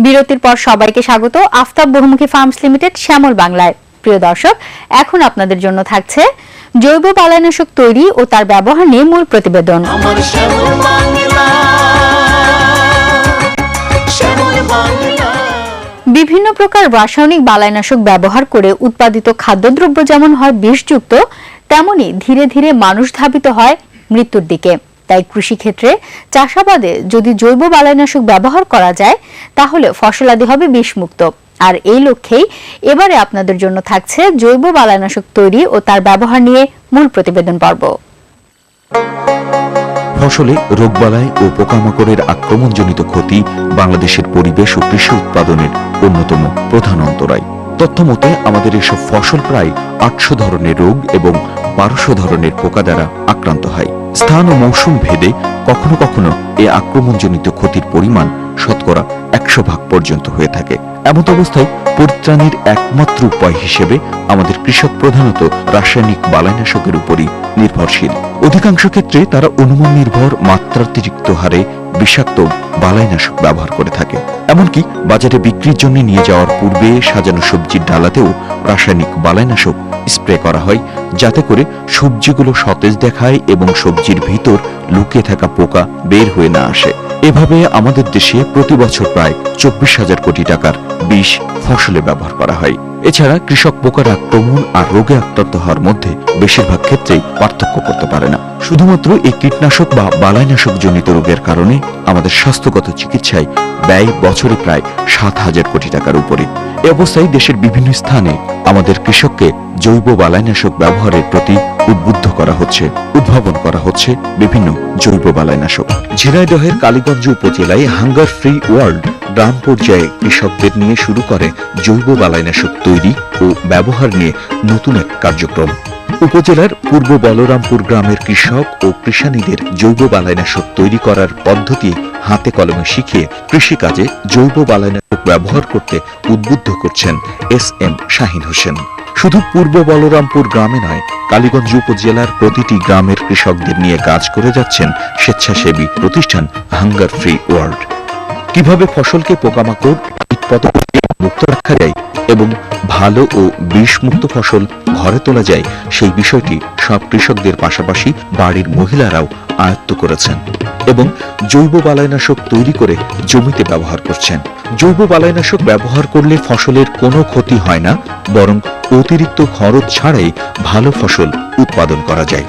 বিরতির পর সবাইকে স্বাগত আফতাব বহুমুখী ফার্মস লিমিটেড শ্যামল বাংলায়। প্রিয় দর্শক, এখন আপনাদের জন্য থাকছে জৈব বালাইনাশক তৈরি ও তার ব্যবহার নিয়ে মূল প্রতিবেদন। বিভিন্ন প্রকার রাসায়নিক বালাইনাশক ব্যবহার করে উৎপাদিত খাদ্যদ্রব্য যেমন হয় বিষযুক্ত, তেমনি ধীরে ধীরে মানুষ ধাবিত হয় মৃত্যুর দিকে। তাই কৃষিক্ষেত্রে চাষাবাদে যদি জৈব বালাইনাশক ব্যবহার করা যায় তাহলে ফসলাদি হবে বিষমুক্ত। আর এই লক্ষ্যেই এবারে আপনাদের জন্য থাকছে জৈব বালাইনাশক তৈরি ও তার ব্যবহার নিয়ে মূল প্রতিবেদন পর্ব। ফসলে রোগবালাই ও পোকামাকড়ের আক্রমণজনিত ক্ষতি বাংলাদেশের পরিবেশ ও কৃষি উৎপাদনের অন্যতম প্রধান অন্তরায়। তথ্যমতে আমাদের এসব ফসল প্রায় ৮০০ ধরনের রোগ এবং ১২০০ ধরনের পোকা দ্বারা আক্রান্ত হয়। স্থান ও মৌসুম ভেদে কখনো কখনো এ আক্রমণজনিত ক্ষতির পরিমাণ শতকরা ১০০% পর্যন্ত হয়ে থাকে। এমত অবস্থায় পরিত্রাণের একমাত্র উপায় হিসেবে আমাদের কৃষক প্রধানত রাসায়নিক বালাইনাশকের উপরই নির্ভরশীল। অধিকাংশ ক্ষেত্রে তারা অনুমান নির্ভর মাত্রাতিরিক্ত হারে বিষাক্ত বালাইনাশক ব্যবহার করে থাকে। এমনকি বাজারে বিক্রির জন্য নিয়ে যাওয়ার পূর্বে সাজানো সবজির ডালাতেও রাসায়নিক বালাইনাশক স্প্রে করা হয়, যাতে করে সবজিগুলো সতেজ দেখায় এবং সবজির ভিতর লুকিয়ে থাকা পোকা বের হয়ে না আসে। এভাবে আমাদের দেশে প্রতি বছর প্রায় ২৪,০০০ কোটি টাকার বিষ ফসলে ব্যবহার করা হয়। এছাড়া কৃষক পোকার আক্রমণ আর রোগে আক্রান্ত হওয়ার মধ্যে বেশিরভাগ ক্ষেত্রেই পার্থক্য করতে পারে না। শুধুমাত্র এই কীটনাশক বা বালাইনাশক জনিত রোগের কারণে আমাদের স্বাস্থ্যগত চিকিৎসায় ব্যয় বছরে প্রায় ৭,০০০ কোটি টাকার উপরে। এ অবস্থায় দেশের বিভিন্ন স্থানে আমাদের কৃষককে জৈব বালাইনাশক ব্যবহারের প্রতি উদ্বুদ্ধ করা হচ্ছে, উদ্ভাবন করা হচ্ছে বিভিন্ন জৈব বালাইনাশক। ঝিনাইদহের কালীগঞ্জ উপজেলায় হাঙ্গার ফ্রি ওয়ার্ল্ড গ্রাম পর্যায়ে কৃষকদের নিয়ে শুরু করে জৈব বালাইনাশক তৈরি ও ব্যবহার নিয়ে নতুন এক কার্যক্রম। উপজেলার পূর্ব বলরামপুর গ্রামের কৃষক ও কৃষানীদের জৈব বালাইনাশক তৈরি করার পদ্ধতি হাতে কলমে শিখিয়ে কৃষিকাজে জৈব বালাইনাশক ব্যবহার করতে উদ্বুদ্ধ করছেন এস.এম. শাহিন হোসেন। শুধু পূর্ব বলরামপুর গ্রামে নয়, কালীগঞ্জ উপজেলার প্রতিটি গ্রামের কৃষকদের নিয়ে কাজ করে যাচ্ছেন স্বেচ্ছাসেবী প্রতিষ্ঠান হাঙ্গার ফ্রি ওয়ার্ল্ড। কিভাবে ফসলকে পোকামাকড় কীটপতঙ্গ মুক্ত রাখা যায় এবং ভালো ও বিষমুক্ত ফসল ঘরে তোলা যায়, সেই বিষয়টি সব কৃষকদের পাশাপাশি বাড়ির মহিলারাও আয়ত্ত করেছেন এবং জৈব বালাইনাশক তৈরি করে জমিতে ব্যবহার করছেন। জৈব বালাইনাশক ব্যবহার করলে ফসলের কোনো ক্ষতি হয় না, বরং অতিরিক্ত খরচ ছাড়াই ভালো ফসল উৎপাদন করা যায়।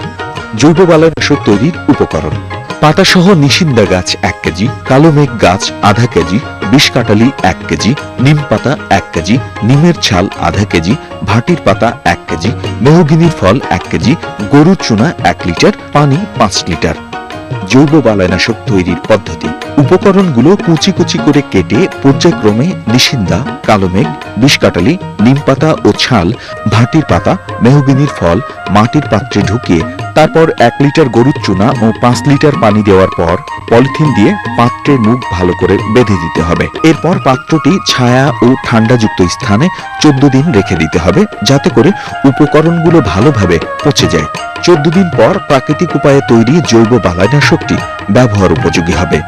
জৈব বালাইনাশক তৈরির উপকরণ: পাতাসহ নিশিন্দা গাছ ১ কেজি, কালো মেঘ গাছ আধা কেজি, বিষকাটালি ১ কেজি, নিম পাতা ১ কেজি, নিমের ছাল আধা কেজি, ভাটির পাতা ১ কেজি, মেহগিনির ফল ১ কেজি, গরুর চুনা ১ লিটার, পানি ৫ লিটার। জৈব বালাইনাশক তৈরির পদ্ধতি: উপকরণগুলো কুচি কুচি করে কেটে পর্যায়ক্রমে নিশিন্দা, কালো মেঘ, বিষকাটালি, নিম পাতা ও ছাল, ভাটির পাতা, মেহগিনির ফল মাটির পাত্রে ঢুকিয়ে তারপর ১ লিটার গরুর চুনা ও ৫ লিটার পানি দেওয়ার পর পলিথিন দিয়ে পাত্রের মুখ ভালো করে বেঁধে দিতে হবে। এরপর পাত্রটি ছায়া ও ঠান্ডাযুক্ত স্থানে ১৪ দিন রেখে দিতে হবে, যাতে করে উপকরণগুলো ভালোভাবে পচে যায়। ১৪ দিন পর প্রাকৃতিক উপায়ে তৈরি জৈব বালাইনাশকটি ব্যবহার উপযোগী হবে।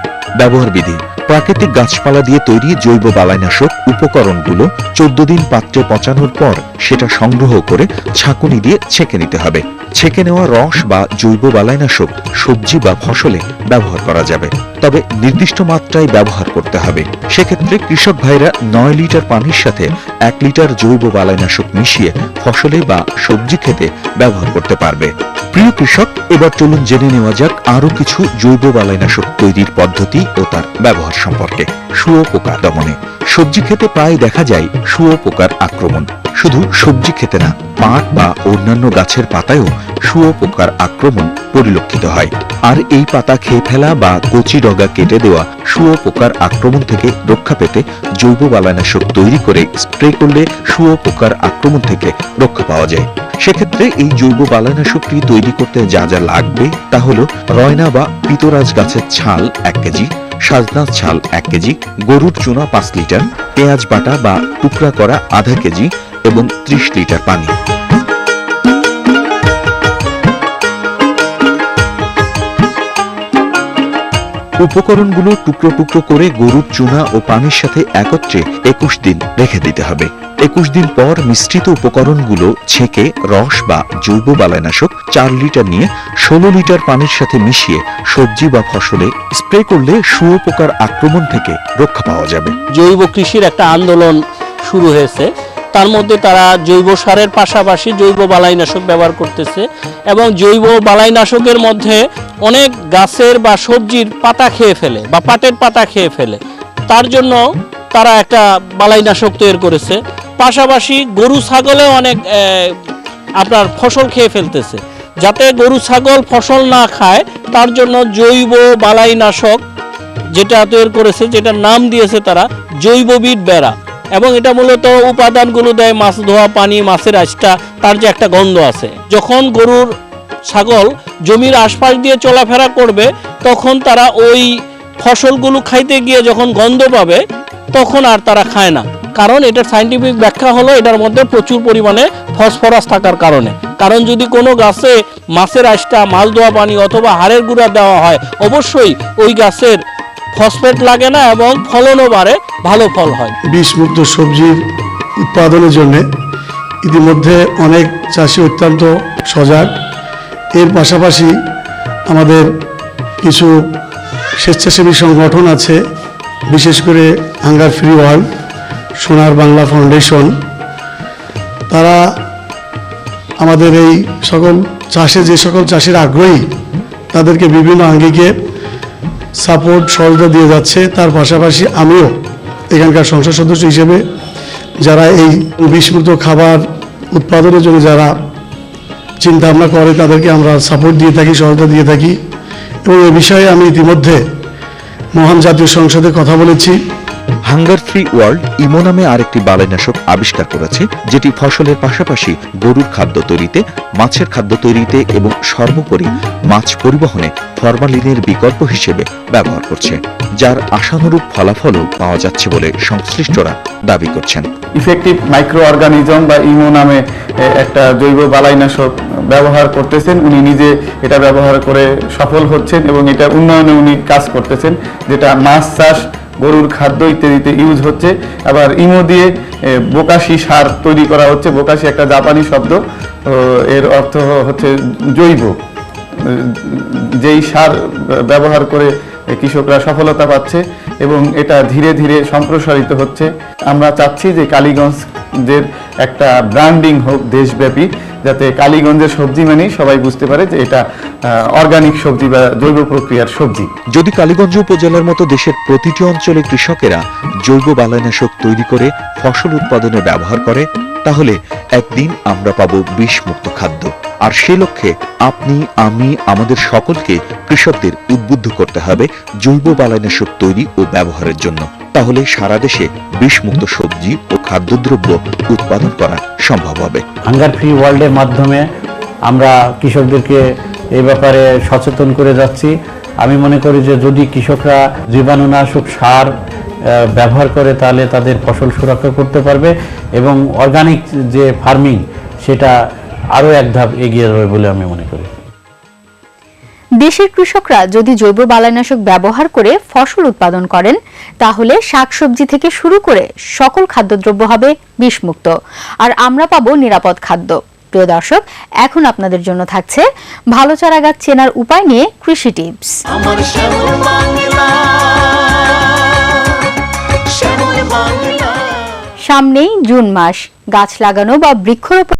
ব্যবহার বিধি: প্রাকৃতিক গাছপালা দিয়ে তৈরি জৈব বালাইনাশক উপকরণগুলো ১৪ দিন পাত্রে পচানোর পর সেটা সংগ্রহ করে ছাঁকুনি দিয়ে ছেঁকে নিতে হবে। ছেঁকে নেওয়া রস বা জৈব বালাইনাশক সবজি বা ফসলে ব্যবহার করা যাবে, তবে নির্দিষ্ট মাত্রায় ব্যবহার করতে হবে। সেক্ষেত্রে কৃষক ভাইরা ৯ লিটার পানির সাথে ১ লিটার জৈব বালাইনাশক মিশিয়ে ফসলে বা সবজি খেতে ব্যবহার করতে পারবে। প্রিয় কৃষক, এবার চলুন জেনে নেওয়া যাক আরো কিছু জৈব বালাইনাশক তৈরির পদ্ধতি ও তার ব্যবহার সম্পর্কে। শুঁয়োপোকা দমনে: সবজি খেতে প্রায় দেখা যায় শুঁয়োপোকার আক্রমণ। শুধু সবজি খেতে না, পাট বা অন্যান্য গাছের পাতায়ও শুঁয়োপোকার আক্রমণ পরিলক্ষিত হয়। আর এই পাতা খেয়ে ফেলা বা কচি ডগা কেটে দেওয়া শুঁয়োপোকার আক্রমণ থেকে রক্ষা পেতে জৈব বালাইনাশক তৈরি করে স্প্রে করলে শুঁয়োপোকার আক্রমণ থেকে রক্ষা পাওয়া যায়। সেক্ষেত্রে এই জৈব বালাইনাশকটি তৈরি করতে যা যা লাগবে তা হলো রয়না বা পিতরাজ গাছের ছাল ১ কেজি, সাজনার ছাল ১ কেজি, গরুর চুনা ৫ লিটার, পেঁয়াজ বাটা বা টুকরা করা আধা কেজি এবং ৩০ লিটার পানি। উপকরণগুলো টুকরো টুকরো করে গরুর চুনা ও পানির সাথে একত্রে 21 দিন রেখে দিতে হবে। 21 দিন পর মিশ্রিত উপকরণগুলো ছেঁকে রস বা জৈব বালাইনাশক 4 লিটার নিয়ে 16 লিটার পানির সাথে মিশিয়ে সবজি বা ফসলে স্প্রে করলে শুঁয়োপোকার আক্রমণ থেকে রক্ষা পাওয়া যাবে। জৈব কৃষির একটা আন্দোলন শুরু হয়েছে, তার মধ্যে তারা জৈব সারের পাশাপাশি জৈব বালাইনাশক ব্যবহার করতেছে এবং জৈব বালাইনাশকের মধ্যে অনেক গাছের বা সবজির পাতা খেয়ে ফেলে বা পাটের পাতা খেয়ে ফেলে, তার জন্য তারা একটা বালাইনাশক তৈরি করেছে। পাশাপাশি গরু ছাগলেও অনেক আপনার ফসল খেয়ে ফেলতেছে, যাতে গরু ছাগল ফসল না খায় তার জন্য জৈব বালাইনাশক যেটা তৈরি করেছে, যেটার নাম দিয়েছে তারা জৈববিদ বেড়া। এবং এটা মূলত উপাদানগুলো দেয় মাছ ধোয়া পানি, মাছের আঁশটা, তার যে একটা গন্ধ আছে। যখন গরুর ছাগল জমির আশপাশ দিয়ে চলাফেরা করবে তখন তারা ওই ফসলগুলো খাইতে গিয়ে যখন গন্ধ পাবে তখন আর তারা খায় না। কারণ এটার সায়েন্টিফিক ব্যাখ্যা হলো এটার মধ্যে প্রচুর পরিমাণে ফসফরাস থাকার কারণে। কারণ যদি কোনো গাছে মাছের আঁশটা, মাছ ধোয়া পানি অথবা হাড়ের গুঁড়া দেওয়া হয়, অবশ্যই ওই গাছের ফসফেট লাগে না এবং ফলনও বাড়ে, ভালো ফল হয়। বিষমুক্ত সবজির উৎপাদনের জন্য ইতিমধ্যে অনেক চাষি অত্যন্ত সজাগ। এর পাশাপাশি আমাদের কিছু স্বেচ্ছাসেবী সংগঠন আছে, বিশেষ করে হাঙ্গার ফ্রি ওয়ার্ল্ড, সোনার বাংলা ফাউন্ডেশন। তারা আমাদের এই সকল চাষে যে সকল চাষির আগ্রহী তাদেরকে বিভিন্ন আঙ্গিকে সাপোর্ট সহযোগিতা দিয়ে যাচ্ছে। তার পাশাপাশি আমিও এখানকার সংসদ সদস্য হিসেবে যারা এই বিষমুক্ত খাবার উৎপাদনের জন্য যারা চিন্তা ভাবনা করে তাদেরকে আমরা সাপোর্ট দিয়ে থাকি, সহযোগিতা দিয়ে থাকি। এবং এ বিষয়ে আমি ইতিমধ্যে মহান জাতীয় সংসদে কথা বলেছি। হাঙ্গার ফ্রি ওয়ার্ল্ড ইমো নামে আরেকটি বালাইনাশক আবিষ্কার করেছে, যেটি ফসলের পাশাপাশি গরুর খাদ্য তৈরিতে, মাছের খাদ্য তৈরিতে এবং সর্বোপরি মাছ পরিবহনে ফরমালিনের বিকল্প হিসেবে ব্যবহার করছে, যার আশানুরূপ ফলাফলও পাওয়া যাচ্ছে বলে সংশ্লিষ্টরা দাবি করছেন। ইফেক্টিভ মাইক্রো অর্গানিজম বা ইমো নামে একটা জৈব বালাইনাশক ব্যবহার করতেছেন। উনি নিজে এটা ব্যবহার করে সফল হচ্ছেন এবং এটা উন্নয়নে উনি কাজ করতেছেন, যেটা মাছ চাষ, গরুর খাদ্য ইত্যাদিতে ইউজ হচ্ছে। আবার ইমো দিয়ে বোকাশি সার তৈরি করা হচ্ছে। বোকাশি একটা জাপানি শব্দ, এর অর্থ হচ্ছে জৈব। যেই সার ব্যবহার করে কৃষকরা সফলতা পাচ্ছে এবং এটা ধীরে ধীরে সম্প্রসারিত হচ্ছে। আমরা চাচ্ছি যে কালীগঞ্জের একটা ব্র্যান্ডিং হোক দেশব্যাপী, যাতে কালীগঞ্জের সবজি মানেই সবাই বুঝতে পারে যে এটা অর্গানিক সবজি বা জৈব প্রক্রিয়ার সবজি। যদি কালীগঞ্জ উপজেলার মতো দেশের প্রতিটি অঞ্চলে কৃষকেরা জৈব বালাইনাশক তৈরি করে ফসল উৎপাদনে ব্যবহার করে, তাহলে একদিন আমরা পাবো বিষমুক্ত খাদ্য। আর সে লক্ষ্যে আপনি, আমি, আমাদের সকলকে কৃষকদের উদ্বুদ্ধ করতে হবে জৈব বালাইনাশক তৈরি ও ব্যবহারের জন্য। তাহলে সারা দেশে বিষমুক্ত সবজি ও খাদ্যদ্রব্য উৎপাদন করা সম্ভব হবে। হাঙ্গার ফ্রি ওয়ার্ল্ডের মাধ্যমে আমরা কৃষকদেরকে এই ব্যাপারে সচেতন করে যাচ্ছি। আমি মনে করি যে যদি কৃষকরা জীবাণুনাশক সার ব্যবহার করে তাহলে তাদের ফসল সুরক্ষা করতে পারবে এবং অর্গানিক যে ফার্মিং সেটা আরও এক ধাপ এগিয়ে যাবে বলে আমি মনে করি। দেশের কৃষকরা যদি জৈব বালাইনাশক ব্যবহার করে ফসল উৎপাদন করেন, তাহলে শাকসবজি থেকে শুরু করে সকল খাদ্যদ্রব্য হবে বিষমুক্ত, আর আমরা পাবো নিরাপদ খাদ্য। প্রিয় দর্শক, এখন আপনাদের জন্য থাকছে ভালো চারা গাছ চেনার উপায় নিয়ে কৃষি টিপস। সামনেই জুন মাস। গাছ লাগানো বা বৃক্ষরোপণ